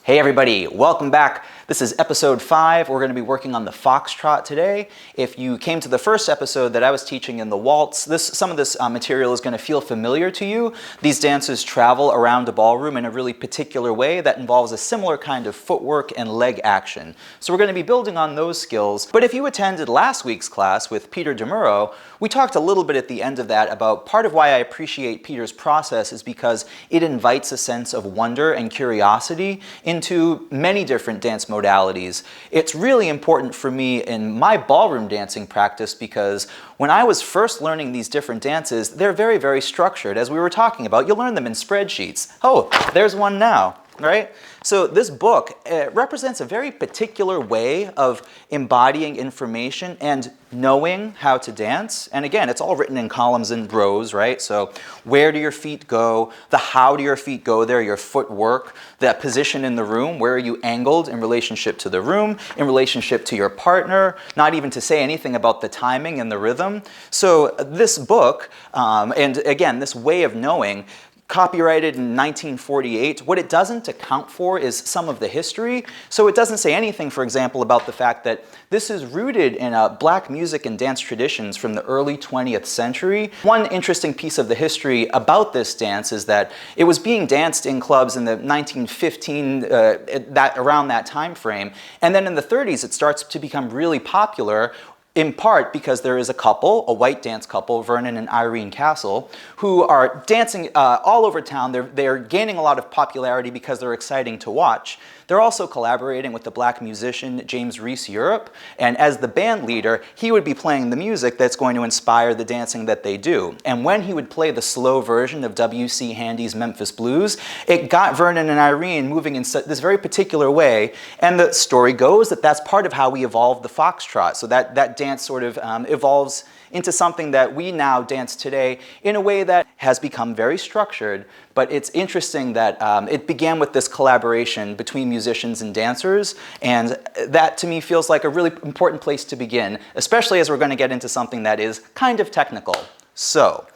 Hey everybody, welcome back. This is episode 5. We're going to be working on the foxtrot today. If you came to the first episode that I was teaching in the waltz, some of this material is going to feel familiar to you. These dances travel around a ballroom in a really particular way that involves a similar kind of footwork and leg action. So we're going to be building on those skills. But if you attended last week's class with Peter DeMuro, we talked a little bit at the end of that about part of why I appreciate Peter's process is because it invites a sense of wonder and curiosity into many different dance modalities. It's really important for me in my ballroom dancing practice because when I was first learning these different dances, they're very, very structured. As we were talking about, you'll learn them in spreadsheets. Oh, there's one now. Right? So this book represents a very particular way of embodying information and knowing how to dance. And again, it's all written in columns and rows, right? So where do your feet go? The how do your feet go there? Your footwork, the position in the room. Where are you angled in relationship to the room, in relationship to your partner, not even to say anything about the timing and the rhythm. So this book, and again, this way of knowing, copyrighted in 1948. What it doesn't account for is some of the history. So it doesn't say anything, for example, about the fact that this is rooted in black music and dance traditions from the early 20th century. One interesting piece of the history about this dance is that it was being danced in clubs in the 1915, around that time frame. And then in the 30s, it starts to become really popular, in part because there is a couple, a white dance couple, Vernon and Irene Castle, who are dancing all over town. They're gaining a lot of popularity because they're exciting to watch. They're also collaborating with the black musician James Reese Europe, and as the band leader, he would be playing the music that's going to inspire the dancing that they do. And when he would play the slow version of W.C. Handy's Memphis Blues, it got Vernon and Irene moving in this very particular way, and the story goes that that's part of how we evolved the foxtrot. So that dance sort of evolves into something that we now dance today in a way that has become very structured. But it's interesting that it began with this collaboration between musicians and dancers, and that to me feels like a really important place to begin, especially as we're going to get into something that is kind of technical. So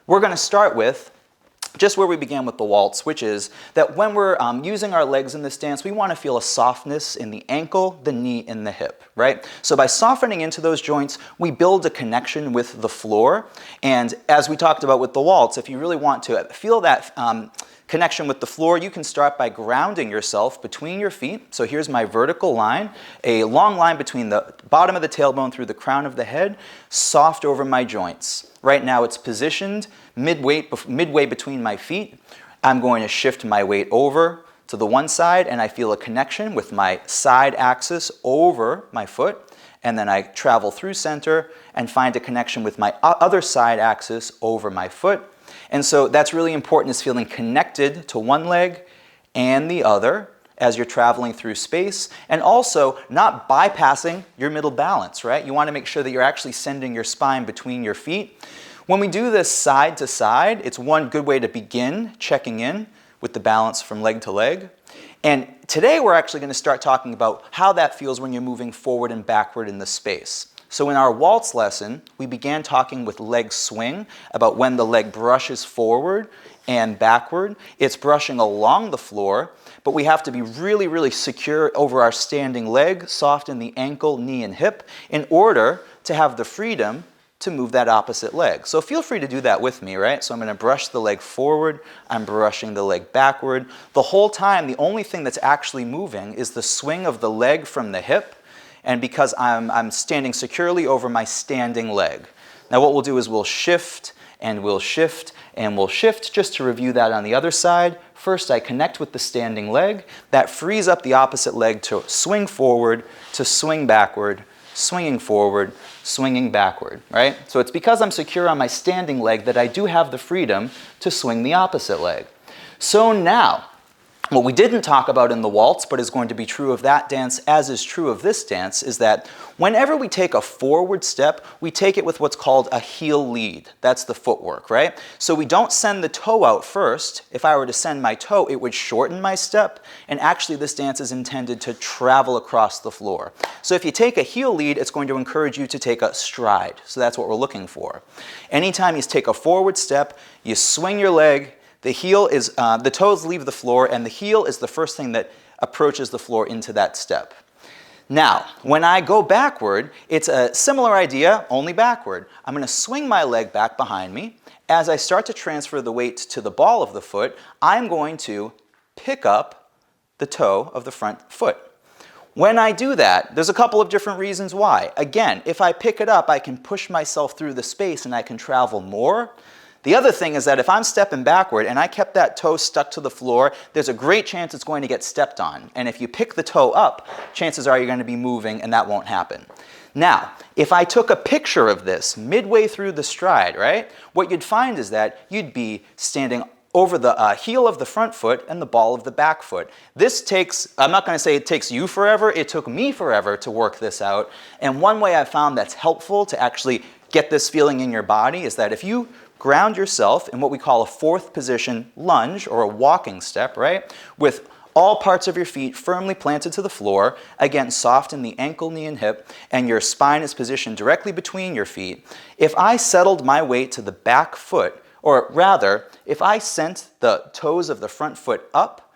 we're going to start with just where we began with the waltz, which is that when we're using our legs in this dance, we want to feel a softness in the ankle, the knee, and the hip, right? So by softening into those joints, we build a connection with the floor. And as we talked about with the waltz, if you really want to feel that connection with the floor, you can start by grounding yourself between your feet. So here's my vertical line, a long line between the bottom of the tailbone through the crown of the head, soft over my joints. Right now it's positioned midway between my feet. I'm going to shift my weight over to the one side, and I feel a connection with my side axis over my foot. And then I travel through center and find a connection with my other side axis over my foot. And so that's really important, is feeling connected to one leg and the other as you're traveling through space, and also not bypassing your middle balance, right? You want to make sure that you're actually sending your spine between your feet. When we do this side to side, it's one good way to begin checking in with the balance from leg to leg. And today we're actually going to start talking about how that feels when you're moving forward and backward in the space. So in our waltz lesson, we began talking with leg swing, about when the leg brushes forward and backward. It's brushing along the floor, but we have to be really, really secure over our standing leg, soft in the ankle, knee, and hip, in order to have the freedom to move that opposite leg. So feel free to do that with me, right? So I'm going to brush the leg forward, I'm brushing the leg backward. The whole time, the only thing that's actually moving is the swing of the leg from the hip, and because I'm standing securely over my standing leg. Now what we'll do is we'll shift, and we'll shift, and we'll shift, just to review that on the other side. First, I connect with the standing leg. That frees up the opposite leg to swing forward, to swing backward, swinging forward, swinging backward, right? So it's because I'm secure on my standing leg that I do have the freedom to swing the opposite leg. So now, what we didn't talk about in the waltz, but is going to be true of that dance as is true of this dance, is that whenever we take a forward step, we take it with what's called a heel lead. That's the footwork, right? So we don't send the toe out first. If I were to send my toe, it would shorten my step, and actually this dance is intended to travel across the floor. So if you take a heel lead, it's going to encourage you to take a stride. So that's what we're looking for. Anytime you take a forward step, you swing your leg, the toes leave the floor, and the heel is the first thing that approaches the floor into that step. Now, when I go backward, it's a similar idea, only backward. I'm going to swing my leg back behind me. As I start to transfer the weight to the ball of the foot, I'm going to pick up the toe of the front foot. When I do that, there's a couple of different reasons why. Again, if I pick it up, I can push myself through the space and I can travel more. The other thing is that if I'm stepping backward and I kept that toe stuck to the floor, there's a great chance it's going to get stepped on. And if you pick the toe up, chances are you're going to be moving and that won't happen. Now, if I took a picture of this midway through the stride, right, what you'd find is that you'd be standing over the heel of the front foot and the ball of the back foot. This takes, I'm not going to say it takes you forever, it took me forever to work this out. And one way I found that's helpful to actually get this feeling in your body is that if you ground yourself in what we call a fourth position lunge or a walking step, right? With all parts of your feet firmly planted to the floor, again, soft in the ankle, knee, and hip, and your spine is positioned directly between your feet. If I settled my weight to the back foot, or rather, if I sent the toes of the front foot up,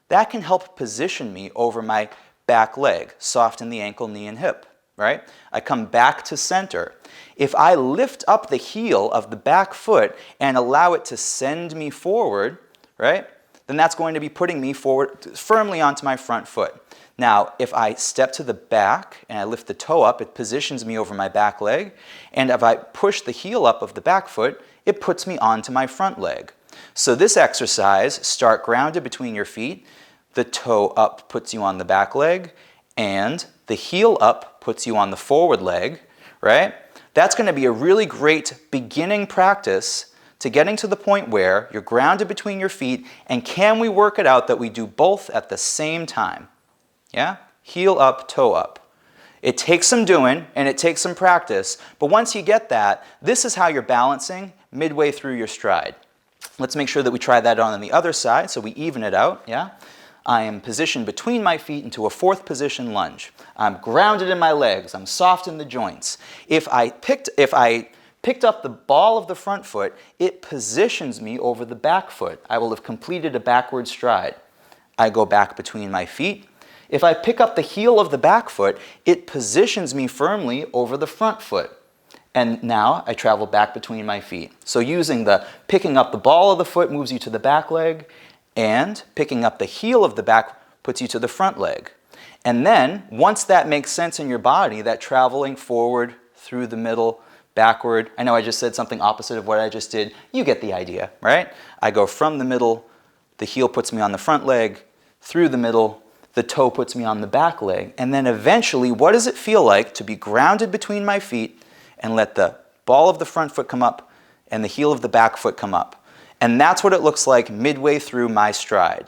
that can help position me over my back leg, soft in the ankle, knee, and hip, right? I come back to center. If I lift up the heel of the back foot and allow it to send me forward, right, then that's going to be putting me forward firmly onto my front foot. Now, if I step to the back and I lift the toe up, it positions me over my back leg. And if I push the heel up of the back foot, it puts me onto my front leg. So this exercise, start grounded between your feet, the toe up puts you on the back leg, and the heel up puts you on the forward leg, right? That's going to be a really great beginning practice to getting to the point where you're grounded between your feet, and can we work it out that we do both at the same time? Yeah? Heel up, toe up. It takes some doing, and it takes some practice, but once you get that, this is how you're balancing midway through your stride. Let's make sure that we try that on the other side, so we even it out, yeah? I am positioned between my feet into a fourth position lunge. I'm grounded in my legs. I'm soft in the joints. If I picked up the ball of the front foot, it positions me over the back foot. I will have completed a backward stride. I go back between my feet. If I pick up the heel of the back foot, it positions me firmly over the front foot. And now I travel back between my feet. So using the picking up the ball of the foot moves you to the back leg, and picking up the heel of the back puts you to the front leg. And then, once that makes sense in your body, that traveling forward, through the middle, backward, I know I just said something opposite of what I just did, you get the idea, right? I go from the middle, the heel puts me on the front leg, through the middle, the toe puts me on the back leg, and then eventually, what does it feel like to be grounded between my feet and let the ball of the front foot come up and the heel of the back foot come up? And that's what it looks like midway through my stride.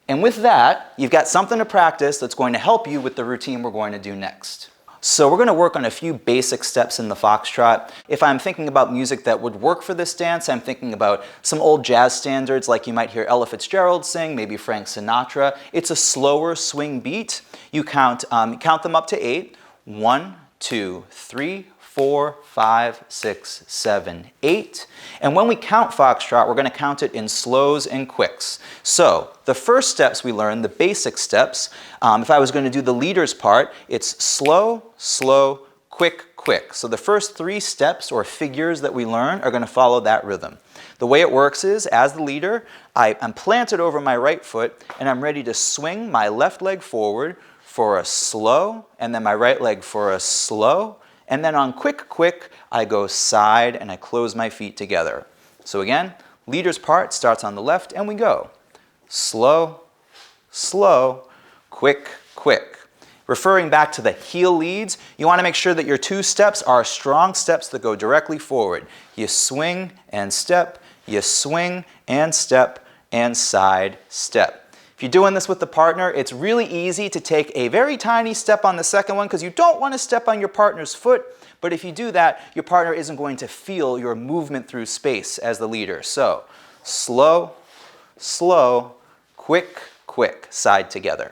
And with that, you've got something to practice that's going to help you with the routine we're going to do next. So we're going to work on a few basic steps in the foxtrot. If I'm thinking about music that would work for this dance, I'm thinking about some old jazz standards like you might hear Ella Fitzgerald sing, maybe Frank Sinatra. It's a slower swing beat. You count them up to 8. 1, 2, 3, 4, 5, 6, 7, 8. And when we count foxtrot, we're going to count it in slows and quicks. So the first steps we learn, the basic steps, if I was going to do the leader's part, it's slow, slow, quick, quick. So the first 3 steps or figures that we learn are going to follow that rhythm. The way it works is, as the leader, I'm planted over my right foot, and I'm ready to swing my left leg forward for a slow, and then my right leg for a slow, and then on quick, quick, I go side and I close my feet together. So again, leader's part starts on the left and we go slow, slow, quick, quick. Referring back to the heel leads, you want to make sure that your 2 steps are strong steps that go directly forward. You swing and step, you swing and step, and side step. If you're doing this with the partner, it's really easy to take a very tiny step on the second one because you don't want to step on your partner's foot, but if you do that, your partner isn't going to feel your movement through space as the leader. So, slow, slow, quick, quick, side together.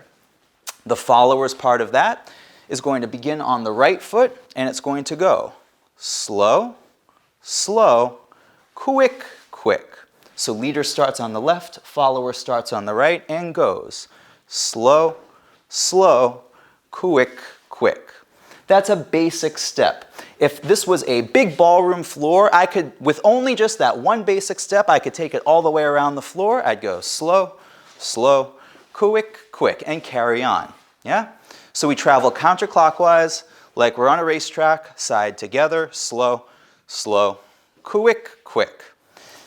The follower's part of that is going to begin on the right foot, and it's going to go slow, slow, quick, quick. So leader starts on the left, follower starts on the right, and goes slow, slow, quick, quick. That's a basic step. If this was a big ballroom floor, I could, with only just that one basic step, I could take it all the way around the floor. I'd go slow, slow, quick, quick, and carry on. Yeah? So we travel counterclockwise, like we're on a racetrack, side together, slow, slow, quick, quick.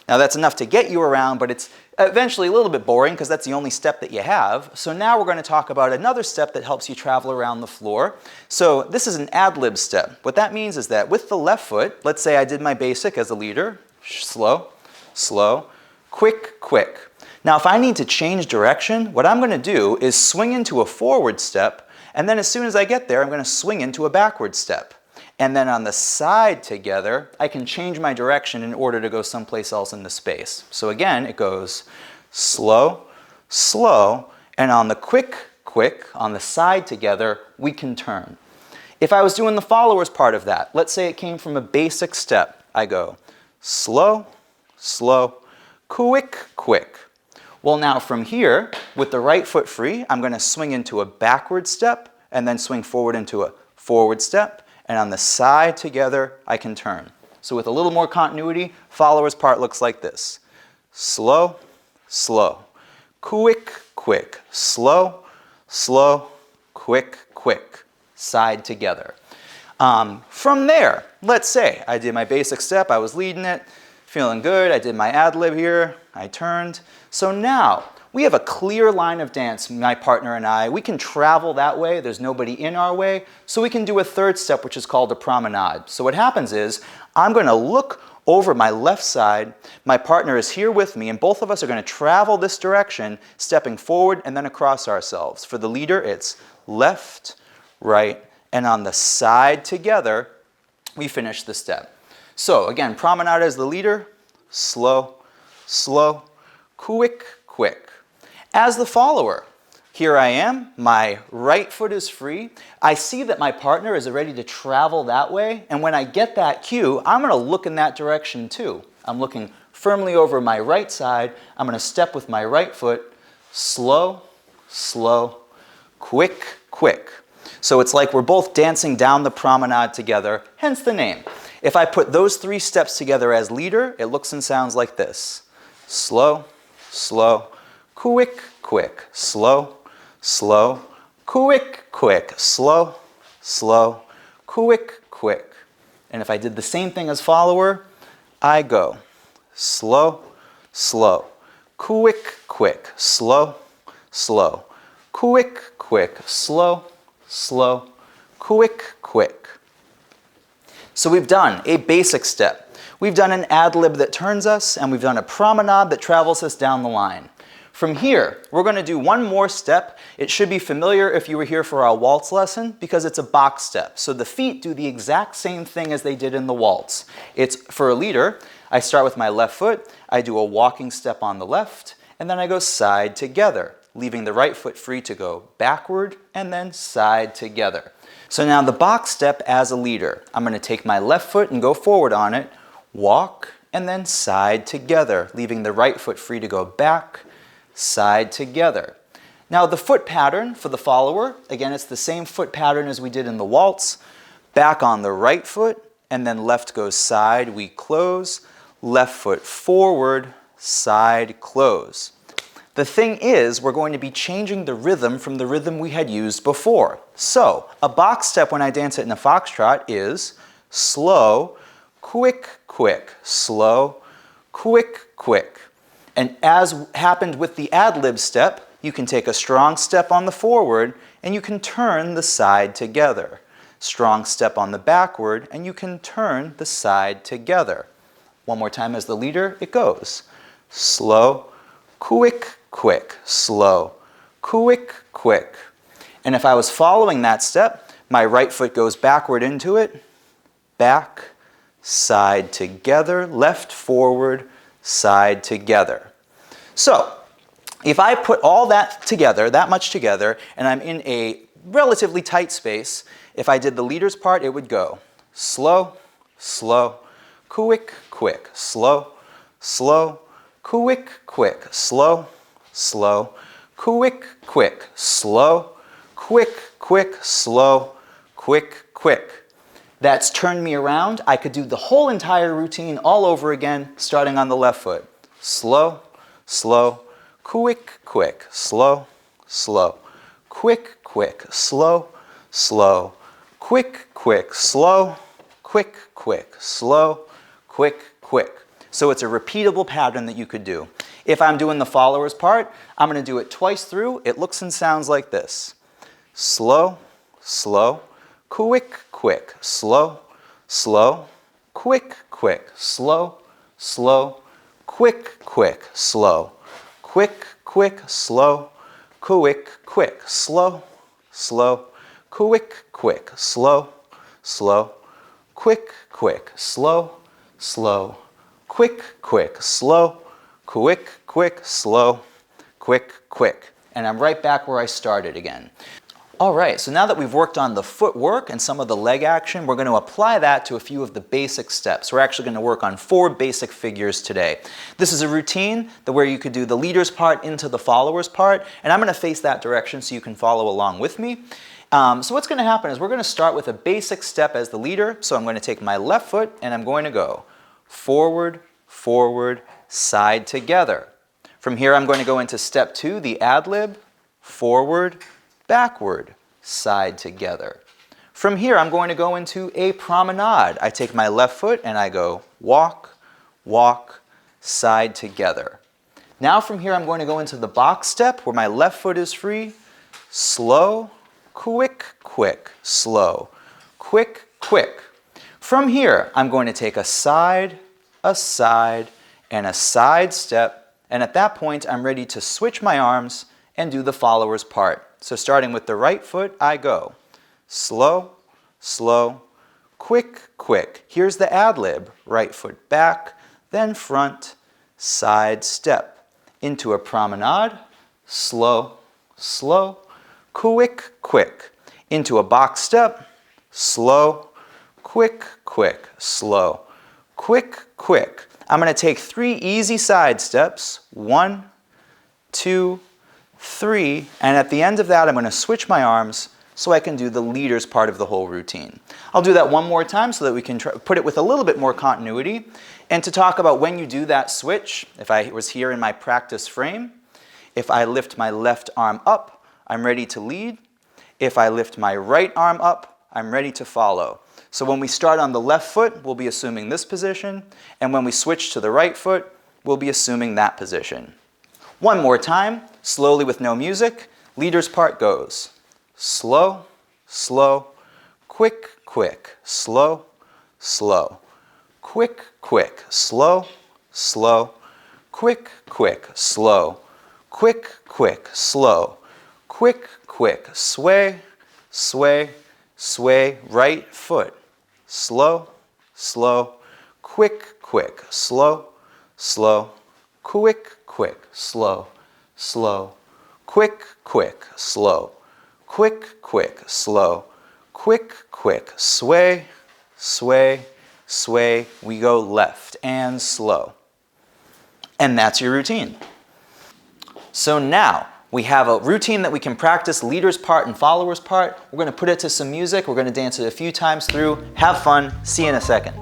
Now that's enough to get you around, but it's eventually a little bit boring because that's the only step that you have. So now we're going to talk about another step that helps you travel around the floor. So this is an ad-lib step. What that means is that with the left foot, let's say I did my basic as a leader, slow, slow, quick, quick. Now if I need to change direction, what I'm going to do is swing into a forward step, and then as soon as I get there, I'm going to swing into a backward step. And then on the side together, I can change my direction in order to go someplace else in the space. So again, it goes slow, slow, and on the quick, quick, on the side together, we can turn. If I was doing the followers part of that, let's say it came from a basic step, I go slow, slow, quick, quick. Well now from here, with the right foot free, I'm going to swing into a backward step, and then swing forward into a forward step, and on the side together, I can turn. So with a little more continuity, followers part looks like this. Slow, slow, quick, quick, slow, slow, quick, quick, side together. From there, let's say I did my basic step, I was leading it, feeling good, I did my ad-lib here, I turned. So now, we have a clear line of dance, my partner and I. We can travel that way, there's nobody in our way, so we can do a third step which is called a promenade. So what happens is, I'm going to look over my left side, my partner is here with me, and both of us are going to travel this direction, stepping forward and then across ourselves. For the leader, it's left, right, and on the side together, we finish the step. So again, promenade as the leader, slow, slow, quick, quick. As the follower, here I am, my right foot is free. I see that my partner is ready to travel that way, and when I get that cue, I'm going to look in that direction too. I'm looking firmly over my right side. I'm going to step with my right foot, slow, slow, quick, quick. So it's like we're both dancing down the promenade together, hence the name. If I put those three steps together as leader, it looks and sounds like this. Slow, slow, quick, quick, slow, slow, quick, quick, slow, slow, quick, quick. And if I did the same thing as follower, I go slow, slow, quick, quick, slow, slow, quick, quick, slow, slow, quick, quick. So we've done a basic step. We've done an ad-lib that turns us, and we've done a promenade that travels us down the line. From here, we're going to do one more step. It should be familiar if you were here for our waltz lesson because it's a box step. So the feet do the exact same thing as they did in the waltz. It's for a leader, I start with my left foot, I do a walking step on the left, and then I go side together, leaving the right foot free to go backward and then side together. So now the box step as a leader, I'm going to take my left foot and go forward on it, walk, and then side together, leaving the right foot free to go back, side together. Now the foot pattern for the follower, again it's the same foot pattern as we did in the waltz. Back on the right foot, and then left goes side, we close. Left foot forward, side, close. The thing is, we're going to be changing the rhythm from the rhythm we had used before. So, a box step when I dance it in a foxtrot is slow, quick, quick, slow, quick, quick. And as happened with the ad-lib step, you can take a strong step on the forward and you can turn the side together. Strong step on the backward and you can turn the side together. One more time as the leader, it goes slow, quick, quick, slow, quick, quick. And if I was following that step, my right foot goes backward into it, back, side together, left, forward, side together. So, if I put all that together, that much together, and I'm in a relatively tight space, if I did the leader's part, it would go slow, slow, quick, quick, slow, slow, quick, quick, slow, slow, quick, quick, slow, quick, quick, slow, quick, quick. That's turned me around. I could do the whole entire routine all over again, starting on the left foot. Slow, slow, quick, quick, slow, slow, quick, quick, slow, slow, quick, quick, slow, quick, quick, slow, quick, quick. So it's a repeatable pattern that you could do. If I'm doing the followers part, I'm going to do it twice through. It looks and sounds like this. Slow, slow, quick, quick, slow, slow, quick, quick, slow, slow, quick, quick, slow, quick, quick, slow, quick, quick, slow, slow, quick, quick, slow, slow, quick, quick, slow, slow, quick, quick, slow, quick, quick, slow, quick, quick. And I'm right back where I started again. All right, so now that we've worked on the footwork and some of the leg action, we're going to apply that to a few of the basic steps. We're actually going to work on 4 basic figures today. This is a routine where you could do the leaders part into the followers part, and I'm going to face that direction so you can follow along with me. So what's going to happen is we're going to start with a basic step as the leader. So I'm going to take my left foot and I'm going to go forward, forward, side together. From here I'm going to go into step 2, the ad-lib, forward, backward, side together. From here I'm going to go into a promenade. I take my left foot and I go walk, walk, side together. Now from here I'm going to go into the box step where my left foot is free, slow, quick, quick, slow, quick, quick. From here I'm going to take a side, and a side step, and at that point I'm ready to switch my arms and do the followers part. So starting with the right foot, I go slow, slow, quick, quick. Here's the ad-lib. Right foot back, then front, side step. Into a promenade, slow, slow, quick, quick. Into a box step, slow, quick, quick, slow, quick, quick. I'm going to take 3 easy side steps. 1, 2, 3, and at the end of that I'm going to switch my arms so I can do the leaders part of the whole routine. I'll do that one more time so that we can put it with a little bit more continuity. And to talk about when you do that switch, if I was here in my practice frame, if I lift my left arm up, I'm ready to lead. If I lift my right arm up, I'm ready to follow. So when we start on the left foot, we'll be assuming this position, and when we switch to the right foot, we'll be assuming that position. One more time, slowly with no music. Leaders part goes slow, slow, quick, quick, slow, slow, quick, quick, slow, slow, quick, quick, slow, quick, quick, slow, quick, quick, sway, sway, sway, right foot, slow, slow, quick, quick, slow, slow, quick, quick, slow, slow, quick, quick, slow, quick, quick, slow, quick, quick, sway, sway, sway. We go left and slow. And that's your routine. So now we have a routine that we can practice, leaders part and followers part. We're going to put it to some music. We're going to dance it a few times through. Have fun. See you in a second.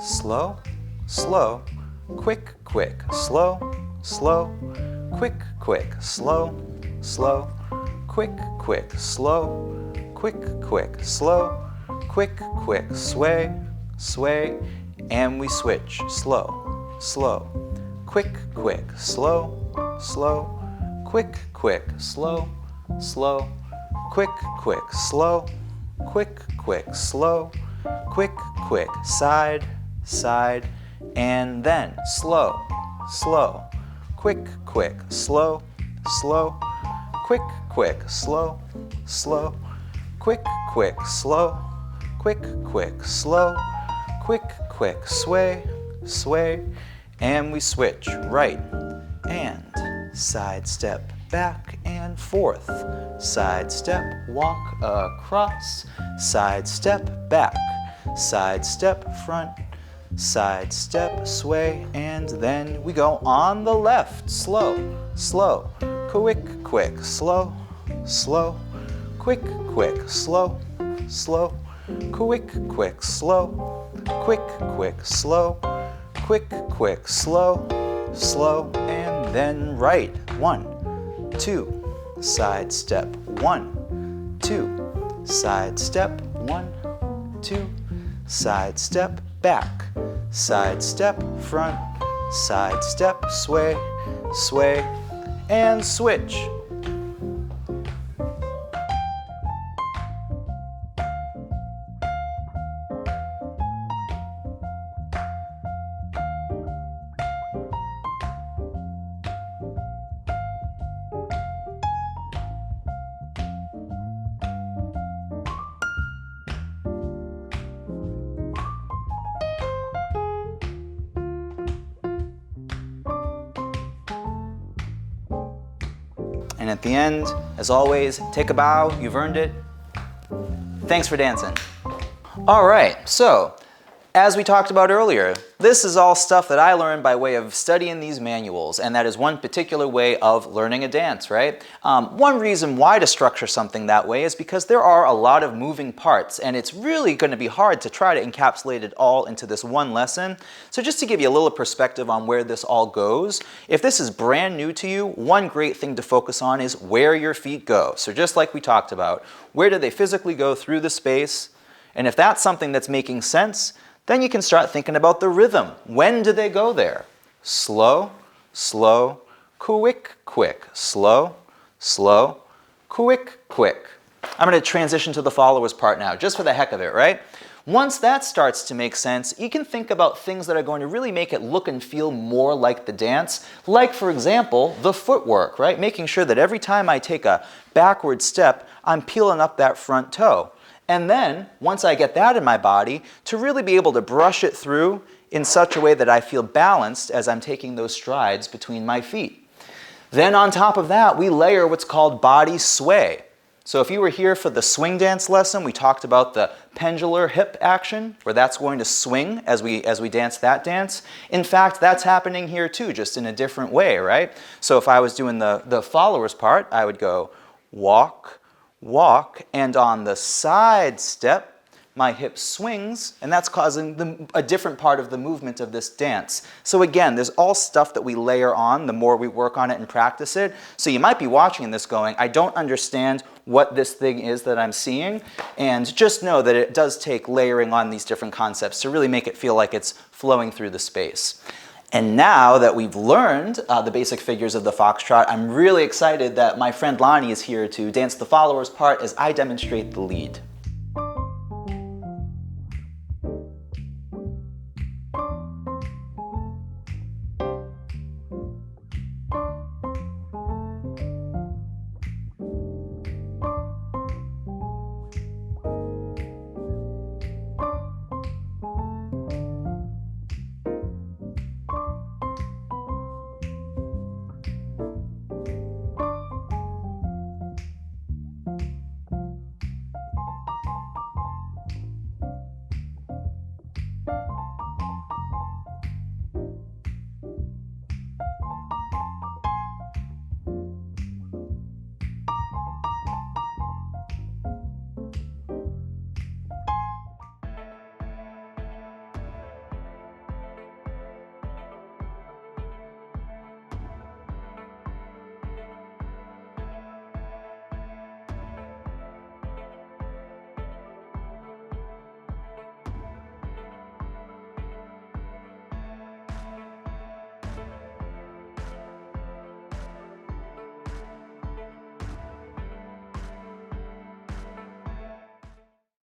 Slow, slow, quick, quick, slow, slow, quick, quick, slow, slow, quick, quick, slow, quick, quick, slow, quick, quick, sway, sway, and we switch. Slow, slow, quick, quick, slow, slow, quick, quick, slow, slow, quick, quick, slow, quick, quick, slow, quick, quick, side, side, and then slow, slow, quick, quick, slow, slow, quick, quick, slow, slow, quick, quick, slow, quick, quick, slow, quick, quick, sway, sway, and we switch right and side step back and forth, side step, walk across, side step back, side step front, side step, sway, and then we go on the left. Slow, slow, quick, quick, slow, slow, quick, quick, slow, slow, quick, quick, slow, quick, quick, slow, quick, quick, slow, slow, and then right. 1, 2, side step, 1, 2, side step, 1, 2, side step, back, side step, front, side step, sway, sway, and switch. And at the end, as always, take a bow, you've earned it. Thanks for dancing. All right, so as we talked about earlier, this is all stuff that I learned by way of studying these manuals, and that is one particular way of learning a dance, right? One reason why to structure something that way is because there are a lot of moving parts, and it's really going to be hard to try to encapsulate it all into this one lesson. So just to give you a little perspective on where this all goes, if this is brand new to you, one great thing to focus on is where your feet go. So just like we talked about, where do they physically go through the space? And if that's something that's making sense, then you can start thinking about the rhythm. When do they go there? Slow, slow, quick, quick, slow, slow, quick, quick. I'm going to transition to the followers part now, just for the heck of it, right? Once that starts to make sense, you can think about things that are going to really make it look and feel more like the dance, like, for example, the footwork, right? Making sure that every time I take a backward step, I'm peeling up that front toe. And then, once I get that in my body, to really be able to brush it through in such a way that I feel balanced as I'm taking those strides between my feet. Then on top of that, we layer what's called body sway. So if you were here for the swing dance lesson, we talked about the pendular hip action, where that's going to swing as we dance that dance. In fact, that's happening here too, just in a different way, right? So if I was doing the followers part, I would go walk, walk, and on the side step, my hip swings, and that's causing a different part of the movement of this dance. So again, there's all stuff that we layer on the more we work on it and practice it. So you might be watching this going, I don't understand what this thing is that I'm seeing, and just know that it does take layering on these different concepts to really make it feel like it's flowing through the space. And now that we've learned the basic figures of the foxtrot, I'm really excited that my friend Lonnie is here to dance the followers part as I demonstrate the lead.